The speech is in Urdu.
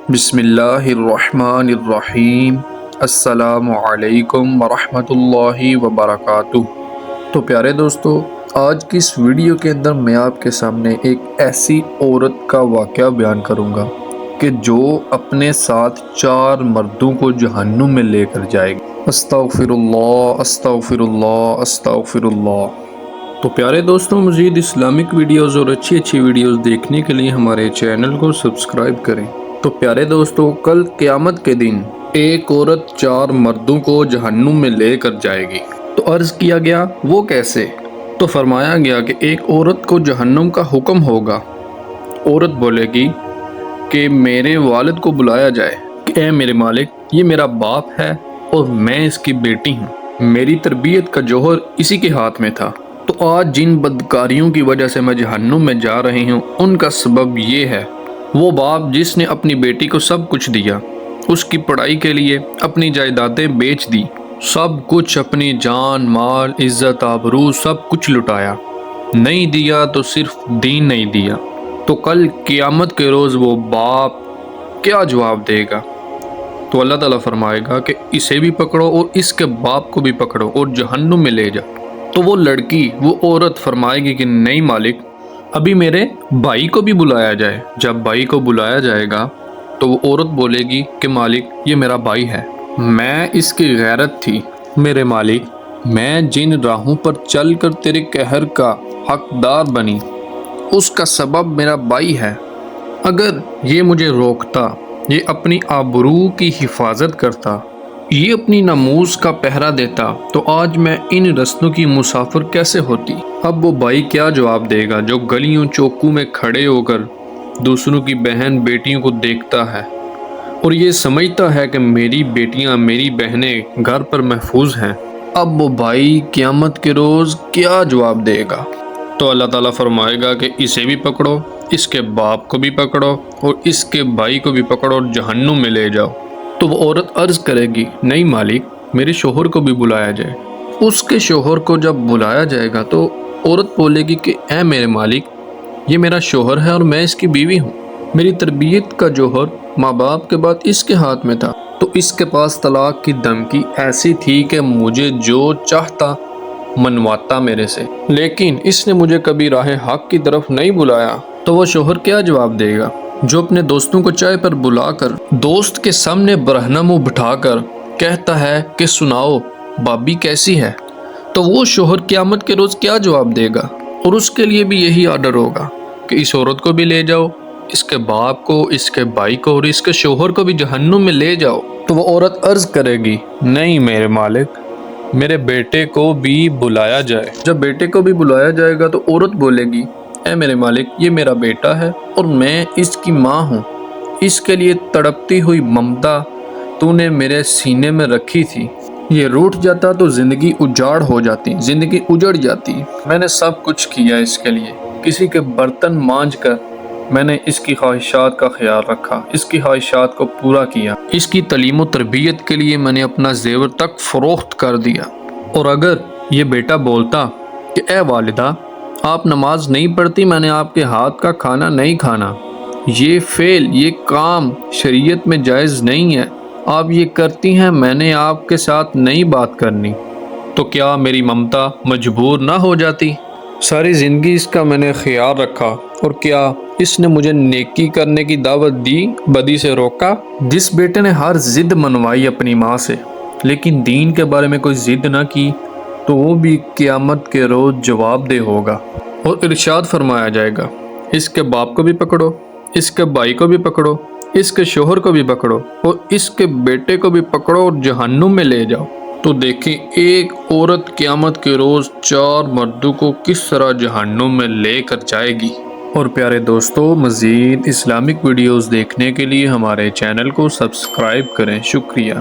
بسم اللہ الرحمن الرحیم۔ السلام علیکم ورحمۃ اللہ وبرکاتہ۔ تو پیارے دوستو، آج کی اس ویڈیو کے اندر میں آپ کے سامنے ایک ایسی عورت کا واقعہ بیان کروں گا کہ جو اپنے ساتھ 4 مردوں کو جہنم میں لے کر جائے گی۔ استغفر اللہ استغفر اللہ استغفر اللہ۔ تو پیارے دوستوں، مزید اسلامک ویڈیوز اور اچھی ویڈیوز دیکھنے کے لیے ہمارے چینل کو سبسکرائب کریں۔ تو پیارے دوستو، کل قیامت کے دن ایک عورت 4 مردوں کو جہنم میں لے کر جائے گی۔ تو عرض کیا گیا وہ کیسے؟ تو فرمایا گیا کہ ایک عورت کو جہنم کا حکم ہوگا۔ عورت بولے گی کہ میرے والد کو بلایا جائے کہ اے میرے مالک، یہ میرا باپ ہے اور میں اس کی بیٹی ہوں، میری تربیت کا جوہر اسی کے ہاتھ میں تھا، تو آج جن بدکاریوں کی وجہ سے میں جہنم میں جا رہی ہوں ان کا سبب یہ ہے۔ وہ باپ جس نے اپنی بیٹی کو سب کچھ دیا، اس کی پڑھائی کے لیے اپنی جائیدادیں بیچ دی، سب کچھ، اپنی جان مال عزت آبرو سب کچھ لٹایا، نہیں دیا تو صرف دین نہیں دیا، تو کل قیامت کے روز وہ باپ کیا جواب دے گا؟ تو اللہ تعالیٰ فرمائے گا کہ اسے بھی پکڑو اور اس کے باپ کو بھی پکڑو اور جہنم میں لے جاؤ۔ تو وہ لڑکی، وہ عورت فرمائے گی کہ نہیں مالک، ابھی میرے بھائی کو بھی بلایا جائے۔ جب بھائی کو بلایا جائے گا تو وہ عورت بولے گی کہ مالک، یہ میرا بھائی ہے، میں اس کی غیرت تھی، میرے مالک، میں جن راہوں پر چل کر تیرے قہر کا حقدار بنی اس کا سبب میرا بھائی ہے، اگر یہ مجھے روکتا، یہ اپنی آبرو کی حفاظت کرتا، یہ اپنی ناموس کا پہرا دیتا، تو آج میں ان رستوں کی مسافر کیسے ہوتی؟ اب وہ بھائی کیا جواب دے گا جو گلیوں چوکوں میں کھڑے ہو کر دوسروں کی بہن بیٹیوں کو دیکھتا ہے اور یہ سمجھتا ہے کہ میری بیٹیاں، میری بہنیں گھر پر محفوظ ہیں؟ اب وہ بھائی قیامت کے روز کیا جواب دے گا؟ تو اللہ تعالیٰ فرمائے گا کہ اسے بھی پکڑو، اس کے باپ کو بھی پکڑو اور اس کے بھائی کو بھی پکڑو اور جہنم میں لے جاؤ۔ تو وہ عورت عرض کرے گی نہیں مالک، میرے شوہر کو بھی بلایا جائے۔ اس کے شوہر کو جب بلایا جائے گا تو عورت بولے گی کہ اے میرے مالک، یہ میرا شوہر ہے اور میں اس کی بیوی ہوں، میری تربیت کا جوہر ماں باپ کے بعد اس کے ہاتھ میں تھا، تو اس کے پاس طلاق کی دھمکی ایسی تھی کہ مجھے جو چاہتا منواتا میرے سے، لیکن اس نے مجھے کبھی راہ حق کی طرف نہیں بلایا۔ تو وہ شوہر کیا جواب دے گا جو اپنے دوستوں کو چائے پر بلا کر دوست کے سامنے برہنہ منہ بٹھا کر کہتا ہے کہ سناؤ بابی کیسی ہے؟ تو وہ شوہر قیامت کے روز کیا جواب دے گا؟ اور اس کے لیے بھی یہی آرڈر ہوگا کہ اس عورت کو بھی لے جاؤ، اس کے باپ کو، اس کے بھائی کو اور اس کے شوہر کو بھی جہنم میں لے جاؤ۔ تو وہ عورت عرض کرے گی نہیں میرے مالک، میرے بیٹے کو بھی بلایا جائے۔ جب بیٹے کو بھی بلایا جائے گا تو عورت بولے گی اے میرے مالک، یہ میرا بیٹا ہے اور میں اس کی ماں ہوں، اس کے لیے تڑپتی ہوئی ممتا تو نے میرے سینے میں رکھی تھی، یہ روٹ جاتا تو زندگی اجاڑ ہو جاتی، زندگی اجڑ جاتی، میں نے سب کچھ کیا اس کے لیے، کسی کے برتن مانج کر میں نے اس کی خواہشات کا خیال رکھا، اس کی خواہشات کو پورا کیا، اس کی تعلیم و تربیت کے لیے میں نے اپنا زیور تک فروخت کر دیا۔ اور اگر یہ بیٹا بولتا کہ اے والدہ، آپ نماز نہیں پڑھتی، میں نے آپ کے ہاتھ کا کھانا نہیں کھانا، یہ فعل، یہ کام شریعت میں جائز نہیں ہے، آپ یہ کرتی ہیں، میں نے آپ کے ساتھ نہیں بات کرنی، تو کیا میری ممتا مجبور نہ ہو جاتی؟ ساری زندگی اس کا میں نے خیال رکھا، اور کیا اس نے مجھے نیکی کرنے کی دعوت دی، بدی سے روکا؟ جس بیٹے نے ہر ضد منوائی اپنی ماں سے لیکن دین کے بارے میں کوئی ضد نہ کی، تو وہ بھی قیامت کے روز جواب دہ ہوگا۔ اور ارشاد فرمایا جائے گا اس کے باپ کو بھی پکڑو، اس کے بھائی کو بھی پکڑو، اس کے شوہر کو بھی پکڑو اور اس کے بیٹے کو بھی پکڑو اور جہنم میں لے جاؤ۔ تو دیکھیں ایک عورت قیامت کے روز 4 مردوں کو کس طرح جہنم میں لے کر جائے گی۔ اور پیارے دوستو، مزید اسلامک ویڈیوز دیکھنے کے لیے ہمارے چینل کو سبسکرائب کریں۔ شکریہ۔